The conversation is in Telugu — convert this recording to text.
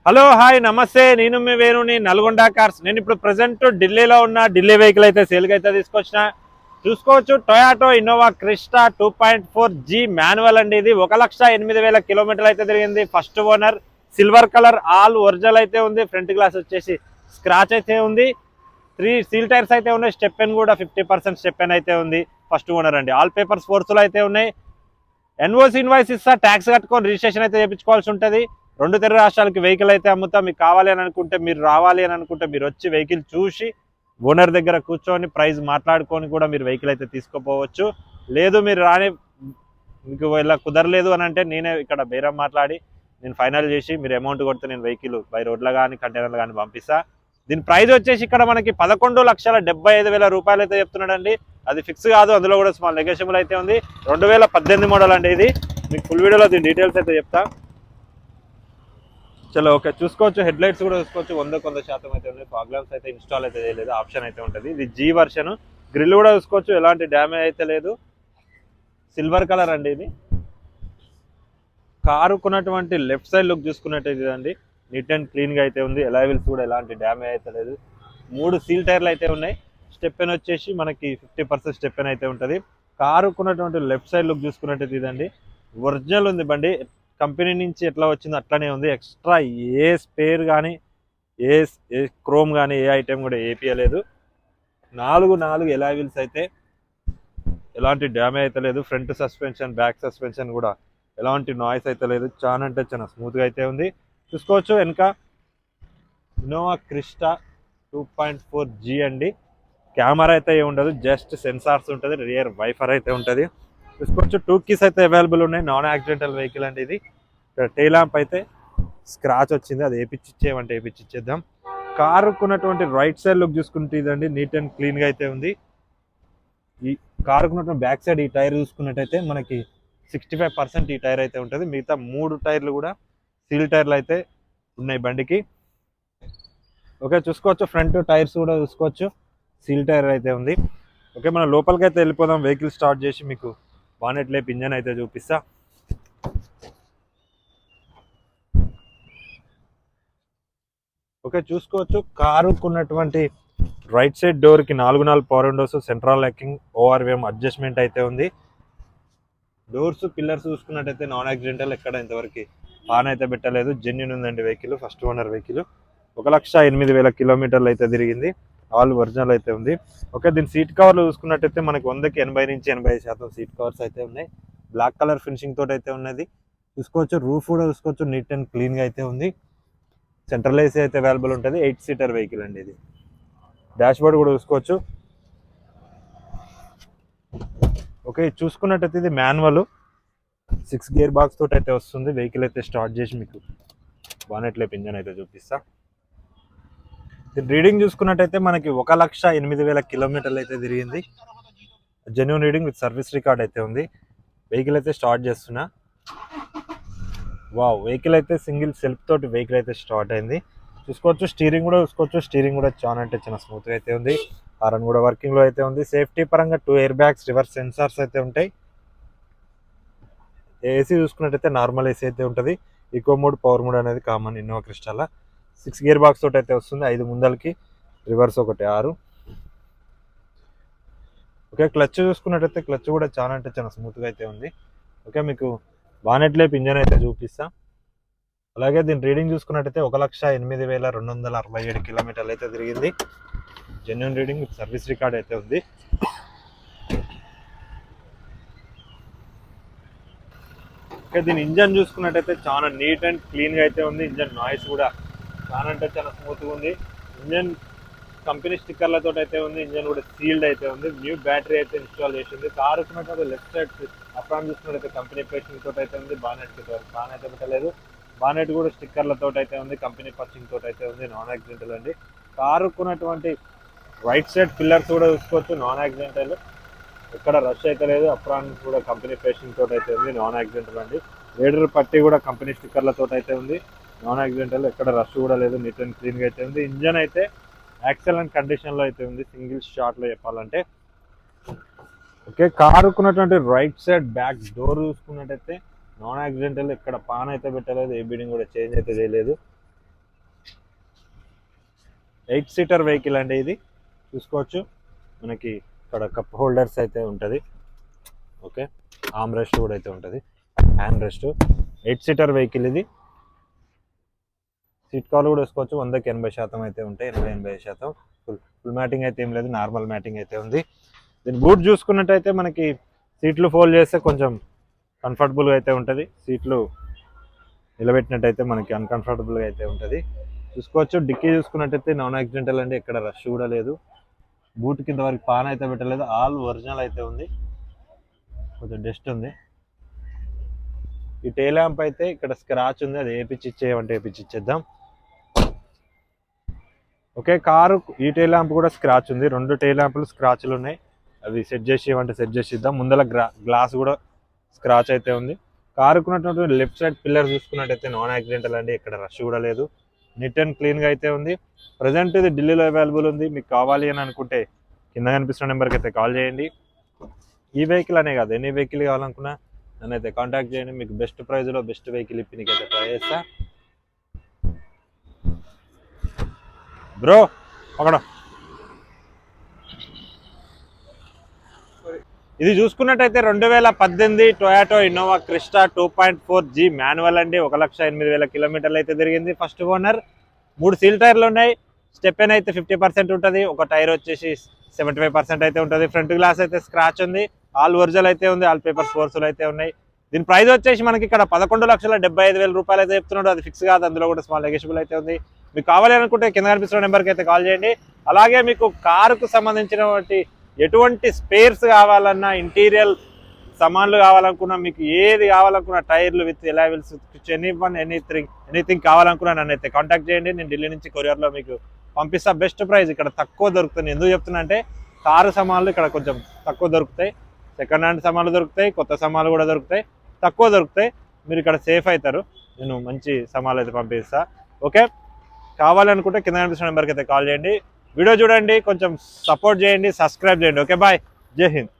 హలో హాయ్ నమస్తే, నేను మీ వేణుని నల్గొండ కార్స్. నేను ఇప్పుడు ప్రజెంట్ ఢిల్లీలో ఉన్న. ఢిల్లీ వెహికల్ అయితే సేల్కి అయితే తీసుకొచ్చిన. చూసుకోవచ్చు, Toyota Innova Crysta 2.4G manual అండి. ఇది 1,08,000 కిలోమీటర్లు అయితే తిరిగింది. First owner, silver colour, all original అయితే ఉంది. ఫ్రంట్ గ్లాస్ వచ్చేసి స్క్రాచ్ అయితే ఉంది. 3 సీల్ టైర్స్ అయితే ఉన్నాయి. స్టెప్ ఎన్ కూడా 50% స్టెప్ ఎన్ అయితే ఉంది. ఫస్ట్ ఓనర్ అండి. ఆల్ పేపర్స్ ఫోర్స్లో అయితే ఉన్నాయి. ఎన్ఓసి ఇన్వాయిస్ ఇస్తా, ట్యాక్స్ కట్టుకొని రిజిస్ట్రేషన్ అయితే చేయించుకోవాల్సి ఉంటుంది. 2 తెలుగు రాష్ట్రాలకి వెహికల్ అయితే అమ్ముతా. మీకు కావాలి అని అనుకుంటే, మీరు రావాలి అని అనుకుంటే, మీరు వచ్చి వెహికల్ చూసి ఓనర్ దగ్గర కూర్చొని ప్రైస్ మాట్లాడుకొని కూడా మీరు వెహికల్ అయితే తీసుకోపోవచ్చు. లేదు మీరు రాని, మీకు ఇలా కుదరలేదు అని అంటే నేనే ఇక్కడ బేరం మాట్లాడి నేను ఫైనల్ చేసి మీరు అమౌంట్ కొడితే నేను వెహికల్ బై రోడ్లో కానీ కంటైనర్లు కానీ పంపిస్తా. దీని ప్రైస్ వచ్చేసి ఇక్కడ మనకి 11,75,000 రూపాయలు అయితే చెప్తున్నాడండి. అది ఫిక్స్ కాదు, అందులో కూడా స్మాల్ నెగోషియబుల్ అయితే ఉంది. 2018 మోడల్ అండి ఇది. మీకు ఫుల్ వీడియోలో దీని డీటెయిల్స్ అయితే చెప్తా. చలో ఓకే, చూసుకోవచ్చు. హెడ్ లైట్స్ కూడా చూసుకోవచ్చు, 100% అయితే ఉన్నాయి. ఫాగ్ ల్యాంప్స్ అయితే ఇన్స్టాల్ అయితే చేయలేదు, ఆప్షన్ అయితే ఉంటుంది. ఇది జీ వర్షన్. గ్రిల్ కూడా చూసుకోవచ్చు, ఎలాంటి డ్యామేజ్ అయితే లేదు. సిల్వర్ కలర్ అండి ఇది. కారుకున్నటువంటి లెఫ్ట్ సైడ్ లుక్ చూసుకున్నట్టయితే అండి, నీట్ అండ్ క్లీన్గా అయితే ఉంది. ఎలావిల్స్ కూడా ఎలాంటి డ్యామేజ్ అయితే లేదు. 3 సీల్ టైర్లు అయితే ఉన్నాయి. స్టెప్ ఎన్ వచ్చేసి మనకి 50% స్టెప్ ఎన్ అయితే ఉంటుంది. కారుకున్నటువంటి లెఫ్ట్ సైడ్ లుక్ చూసుకున్నట్టయితే ఇదండి, ఒరిజినల్ ఉంది బండి. కంపెనీ నుంచి ఎట్లా వచ్చిందో అట్లానే ఉంది. ఎక్స్ట్రా ఏ స్పేర్ కానీ ఏ క్రోమ్ కానీ ఏ ఐటెం కూడా ఏపీయలేదు. 4 ఎలావిల్స్ అయితే ఎలాంటి డ్యామేజ్ అయితే లేదు. ఫ్రంట్ సస్పెన్షన్, బ్యాక్ సస్పెన్షన్ కూడా ఎలాంటి నాయిస్ అయితే లేదు. చాలా అంటే చాలా స్మూత్గా అయితే ఉంది. చూసుకోవచ్చు, వెనక ఇన్నోవా క్రిస్టా 2.4G అండి. కెమెరా అయితే ఉండదు, జస్ట్ సెన్సార్స్ ఉంటుంది. రియర్ వైఫర్ అయితే ఉంటుంది. చూసుకోవచ్చు, 2 కీస్ అయితే అవైలబుల్ ఉన్నాయి. నాన్ యాక్సిడెంటల్ వెహికల్ అండి ఇది. ఇక్కడ టైల్ ల్యాంప్ అయితే స్క్రాచ్ వచ్చింది, అది వేపించేయమంటే వేపించేద్దాం. కారుకున్నటువంటి రైట్ సైడ్ లుక్ చూసుకుంటే ఇదండి, నీట్ అండ్ క్లీన్గా అయితే ఉంది. ఈ కారుకున్నటువంటి బ్యాక్ సైడ్ ఈ టైర్ చూసుకున్నట్టయితే మనకి 65% ఈ టైర్ అయితే ఉంటుంది. మిగతా 3 టైర్లు కూడా సీల్ టైర్లు అయితే ఉన్నాయి బండికి. ఓకే, చూసుకోవచ్చు, ఫ్రంట్ టైర్స్ కూడా చూసుకోవచ్చు, సీల్ టైర్ అయితే ఉంది. ఓకే, మనం లోపలికి అయితే వెళ్ళిపోదాం. వెహికల్ స్టార్ట్ చేసి మీకు బానెట్ లేపు ఇంజన్ అయితే చూపిస్తా. ఓకే, చూసుకోవచ్చు, కారుకున్నటువంటి రైట్ సైడ్ డోర్కి 4 power windows, central locking, ORVM adjustment అయితే ఉంది. డోర్స్, పిల్లర్స్ చూసుకున్నట్టయితే నాన్ యాక్సిడెంటల్, ఎక్కడ ఇంతవరకు పాన్ అయితే పెట్టలేదు. జెన్యున్ ఉందండి వెహికల్. First owner vehicle. 1,08,000 కిలోమీటర్లు అయితే తిరిగింది. ఆల్ ఒరిజినల్ అయితే ఉంది. ఓకే, దీని సీట్ కవర్లు చూసుకున్నట్టయితే మనకి 100కి 80 నుంచి 85% సీట్ కవర్స్ అయితే ఉన్నాయి. బ్లాక్ కలర్ ఫినిషింగ్ తోటి అయితే ఉన్నది. చూసుకోవచ్చు, రూఫ్ కూడా చూసుకోవచ్చు, నీట్ అండ్ క్లీన్గా అయితే ఉంది. సెంట్రల్ ఏసీ అయితే అవైలబుల్ ఉంటుంది. 8 సీటర్ వెహికల్ అండి ఇది. డాష్ బోర్డ్ కూడా చూసుకోవచ్చు. ఓకే, చూసుకున్నట్టయితే ఇది మాన్యువల్ 6 గేర్ బాక్స్ తోటి అయితే వస్తుంది. వెహికల్ అయితే స్టార్ట్ చేసి మీకు బానెట్ లేపు ఇంజన్ అయితే చూపిస్తా. దీని రీడింగ్ చూసుకున్నట్టయితే మనకి 1,08,000 కిలోమీటర్లు అయితే తిరిగింది. Genuine reading with service record అయితే ఉంది. వెహికల్ అయితే స్టార్ట్ చేస్తున్నా. వావ్, వెహికల్ అయితే సింగిల్ సెల్ఫ్ తోటి వెహికల్ అయితే స్టార్ట్ అయింది. చూసుకోవచ్చు, స్టీరింగ్ కూడా చూసుకోవచ్చు. స్టీరింగ్ కూడా చాలా అంటే చాలా స్మూత్గా అయితే ఉంది. హారన్ కూడా వర్కింగ్లో అయితే ఉంది. సేఫ్టీ పరంగా 2 ఎయిర్ బ్యాగ్స్, రివర్స్ సెన్సార్స్ అయితే ఉంటాయి. ఏసీ చూసుకున్నట్టయితే నార్మల్ ఏసీ అయితే ఉంటుంది. ఈకో మోడ్, పవర్ మోడ్ అనేది కామన్ ఇన్నోవా క్రిస్టాలో. 6 గేర్ బాక్స్ తోటి అయితే వస్తుంది. 5 ముందలకి, రివర్స్ ఒకటి 6. ఓకే, క్లచ్ చూసుకున్నట్టయితే క్లచ్ కూడా చాలా అంటే చాలా స్మూత్గా అయితే ఉంది. ఓకే, మీకు బానెట్ లేపు ఇంజన్ అయితే చూపిస్తా. అలాగే దీని రీడింగ్ చూసుకున్నట్టయితే 1,08,267 కిలోమీటర్లు అయితే తిరిగింది. Genuine reading with service record అయితే ఉంది. ఓకే, దీని ఇంజన్ చూసుకున్నట్టయితే చాలా నీట్ అండ్ క్లీన్గా అయితే ఉంది. ఇంజన్ నాయిస్ కూడా చాలా అంటే చాలా స్మూత్గా ఉంది. ఇంజన్ కంపెనీ స్టిక్కర్లతో అయితే ఉంది. ఇంజన్ కూడా సీల్డ్ అయితే ఉంది. న్యూ బ్యాటరీ అయితే ఇన్స్టాల్ చేసింది. కారుకున్నట్టు లెఫ్ట్ సైడ్ అప్రాన్ చూసుకున్నట్టయితే కంపెనీ పేషింగ్ తోటి అయితే ఉంది. బానెట్ బాన్ అయితే పెట్టలేదు. బానెట్ కూడా స్టిక్కర్లతో అయితే ఉంది. కంపెనీ పర్చింగ్ తోటి అయితే ఉంది. నాన్ యాక్సిడెంటల్ అండి. కారుకున్నటువంటి రైట్ సైడ్ పిల్లర్స్ కూడా చూసుకోవచ్చు, నాన్ యాక్సిడెంటల్. ఎక్కడ రష్ అయితే లేదు. అప్రాన్ కూడా కంపెనీ పేషింగ్ తోటి అయితే ఉంది. నాన్ యాక్సిడెంటల్ అండి. రేడర్ పట్టి కూడా కంపెనీ స్టిక్కర్లతో అయితే ఉంది. నాన్ యాక్సిడెంటల్, ఎక్కడ రష్ కూడా లేదు. నీట్ అండ్ క్లీన్గా అయితే ఉంది. ఇంజన్ అయితే ఎక్సలెంట్ కండిషన్లో అయితే ఉంది, సింగిల్ షాట్లో చెప్పాలంటే. ఓకే, కారుకున్నటువంటి రైట్ సైడ్ బ్యాక్ డోర్ చూసుకున్నట్టయితే నాన్ యాక్సిడెంటల్, ఎక్కడ పాన్ అయితే పెట్టలేదు. ఏ బీడింగ్ కూడా చేంజ్ అయితే చేయలేదు. 8 సీటర్ వెహికల్ అండి ఇది. చూసుకోవచ్చు మనకి ఇక్కడ కప్ హోల్డర్స్ అయితే ఉంటుంది. ఓకే, ఆర్మ్ రెస్ట్ కూడా అయితే ఉంటుంది, హ్యాండ్ రెస్ట్. 8 సీటర్ వెహికల్ ఇది. సీట్ కవర్లు కూడా వేసుకోవచ్చు. 100కి 80% అయితే ఉంటాయి, 80-85%. ఫుల్ మ్యాటింగ్ అయితే ఏం లేదు, నార్మల్ మ్యాటింగ్ అయితే ఉంది. దీని బూట్ చూసుకున్నట్టయితే మనకి సీట్లు ఫోల్డ్ చేస్తే కొంచెం కంఫర్టబుల్గా అయితే ఉంటుంది. సీట్లు నిలబెట్టినట్టయితే మనకి అన్కంఫర్టబుల్గా అయితే ఉంటుంది. చూసుకోవచ్చు. డిక్కీ చూసుకున్నట్టయితే నాన్ యాక్సిడెంటల్ అండి, ఎక్కడ రష్ కూడా లేదు. బూట్ కింద వరకు పాన్ అయితే పెట్టలేదు, ఆల్ ఒరిజినల్ అయితే ఉంది. కొంచెం డస్ట్ ఉంది. ఈ టైల్ ల్యాంప్ అయితే ఇక్కడ స్క్రాచ్ ఉంది, అది వేయించేయమంటే వేయించేద్దాం. ఓకే, కారు ఈ టైల్ ల్యాంప్ కూడా స్క్రాచ్ ఉంది, 2 టైల్ ల్యాంపులు స్క్రాచ్లు ఉన్నాయి. అవి సెట్ చేసేయమంటే సెట్ చేసి ఇద్దాం. ముందర గ్లాస్ కూడా స్క్రాచ్ అయితే ఉంది. కారుకున్నటువంటి లెఫ్ట్ సైడ్ పిల్లర్ చూసుకున్నట్టయితే నాన్ యాక్సిడెంటల్ అండి, ఇక్కడ రష్ కూడా లేదు. నీట్ అండ్ క్లీన్గా అయితే ఉంది. ప్రజెంట్ ఇది ఢిల్లీలో అవైలబుల్ ఉంది. మీకు కావాలి అని అనుకుంటే కింద కనిపిస్తున్న నెంబర్కి అయితే కాల్ చేయండి. ఈ వెహికల్ అనే కాదు, ఎన్ని వెహికల్ కావాలనుకున్నా నన్ను అయితే కాంటాక్ట్ చేయండి. మీకు బెస్ట్ ప్రైజ్లో బెస్ట్ వెహికల్ ఇప్పి నీకైతే ట్రై చేస్తా. బ్రో అక్కడ ఇది చూసుకున్నట్టయితే 2018 Toyota Innova Crysta 2.4G manual అండి. 1,08,000 కిలోమీటర్లు అయితే తిరిగింది. First owner. 3 సీల్ టైర్లు ఉన్నాయి. స్టెప్పెన్ అయితే 50% ఉంటుంది. ఒక టైర్ వచ్చేసి 75% అయితే ఉంటుంది. ఫ్రంట్ గ్లాస్ అయితే స్క్రాచ్ ఉంది, ఆల్ ఒరిజినల్ అయితే ఉంది, ఆల్ పేపర్స్ ఫోర్సులు అయితే ఉన్నాయి. దీని ప్రైస్ వచ్చేసి మనకి ఇక్కడ 11,75,000 రూపాయలు అయితే చెప్తున్నాడు. అది ఫిక్స్ కాదు, అందులో కూడా స్మాల్ నెగోషియబుల్ అయితే ఉంది. మీకు కావాలి అనుకుంటే కింద కనిపిస్తున్న నెంబర్కి అయితే కాల్ చేయండి. అలాగే మీకు కారుకు సంబంధించినటువంటి ఎటువంటి స్పేర్స్ కావాలన్నా, ఇంటీరియర్ సామాన్లు కావాలనుకున్నా, మీకు ఏది కావాలనుకున్నా, టైర్లు విత్ ఎలావిల్స్, ఎనీథింగ్ కావాలనుకున్నా నన్ను అయితే కాంటాక్ట్ చేయండి. నేను ఢిల్లీ నుంచి కొరియర్లో మీకు పంపిస్తా. బెస్ట్ ప్రైస్ ఇక్కడ తక్కువ దొరుకుతుంది. ఎందుకు చెప్తున్నా అంటే కారు సామాన్లు ఇక్కడ కొంచెం తక్కువ దొరుకుతాయి. సెకండ్ హ్యాండ్ సామాన్లు దొరుకుతాయి, కొత్త సామాన్లు కూడా దొరుకుతాయి, తక్కువ దొరుకుతాయి. మీరు ఇక్కడ సేఫ్ అవుతారు. నేను మంచి సామాన్లు అయితే పంపిస్తా. ఓకే, కావాలనుకుంటే కింద కనిపిస్తున్న నెంబర్కి అయితే కాల్ చేయండి. వీడియో చూడండి, కొంచెం సపోర్ట్ చేయండి, సబ్స్క్రైబ్ చేయండి. ఓకే, బాయ్, జై హింద్.